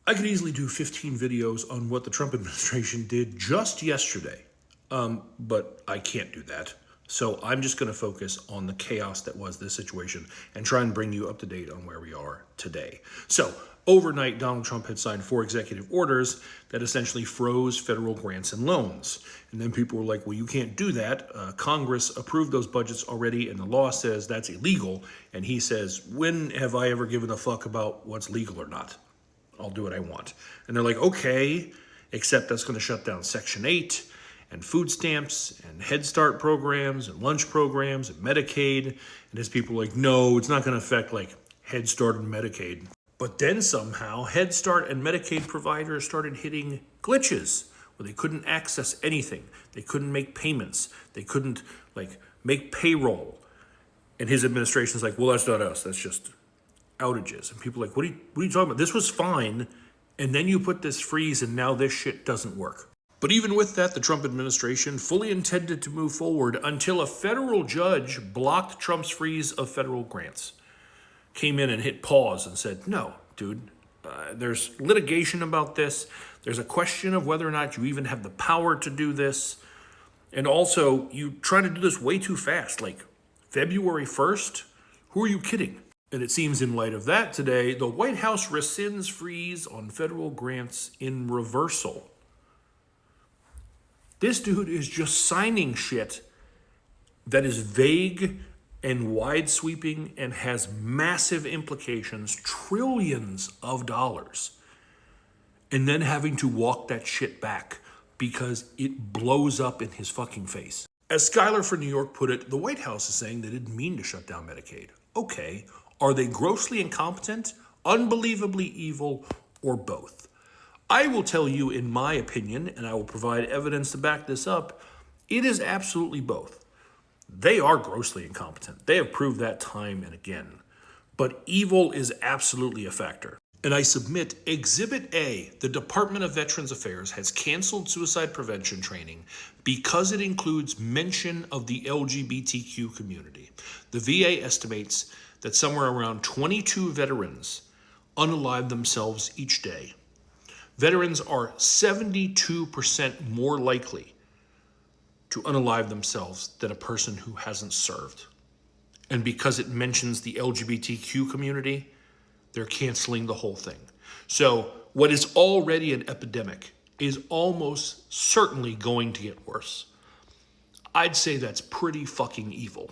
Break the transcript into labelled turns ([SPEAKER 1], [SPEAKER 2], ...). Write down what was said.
[SPEAKER 1] I could easily do 15 videos on what the Trump administration did just yesterday, but I can't do that. So I'm just going to focus on the chaos that was this situation and try and bring you up to date on where we are today. So overnight, Donald Trump had signed 4 executive orders that essentially froze federal grants and loans. And then people were like, well, you can't do that. Congress approved those budgets already, and the law says that's illegal. And he says, when have I ever given a fuck about what's legal or not? I'll do what I want. And they're like, okay, except that's going to shut down Section 8 and food stamps and Head Start programs and lunch programs and Medicaid. And his people are like, no, it's not going to affect like Head Start and Medicaid. But then somehow Head Start and Medicaid providers started hitting glitches where they couldn't access anything. They couldn't make payments. They couldn't like make payroll. And his administration's like, well, that's not us. That's just outages. And people are like, what are you talking about? This was fine. And then you put this freeze and now this shit doesn't work. But even with that, the Trump administration fully intended to move forward until a federal judge blocked Trump's freeze of federal grants. Came in and hit pause and said, no, dude, there's litigation about this. There's a question of whether or not you even have the power to do this. And also, you try to do this way too fast. Like February 1st? Who are you kidding? And it seems in light of that today, the White House rescinds freeze on federal grants in reversal. This dude is just signing shit that is vague and wide-sweeping and has massive implications, trillions of dollars, and then having to walk that shit back because it blows up in his fucking face. As Skylar for New York put it, the White House is saying they didn't mean to shut down Medicaid. Okay, are they grossly incompetent, unbelievably evil, or both? I will tell you, in my opinion, and I will provide evidence to back this up, it is absolutely both. They are grossly incompetent. They have proved that time and again. But evil is absolutely a factor. And I submit Exhibit A, the Department of Veterans Affairs has canceled suicide prevention training because it includes mention of the LGBTQ community. The VA estimates that somewhere around 22 veterans unalive themselves each day. Veterans are 72% more likely to unalive themselves than a person who hasn't served. And because it mentions the LGBTQ community, they're canceling the whole thing. So what is already an epidemic is almost certainly going to get worse. I'd say that's pretty fucking evil.